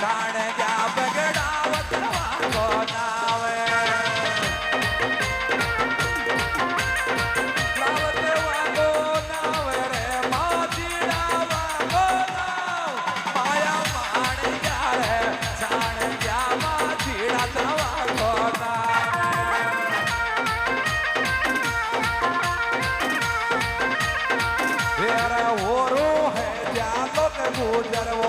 સાણે ગયા બગડાવત વાગો નાવે લાવત વાગો નાવે રે માજીડા વાગો નાવ માયા માણે ગયા રે સાણે ગયા માજીડા વાગો નાવે ઓરો હે જાતો કે ગુજર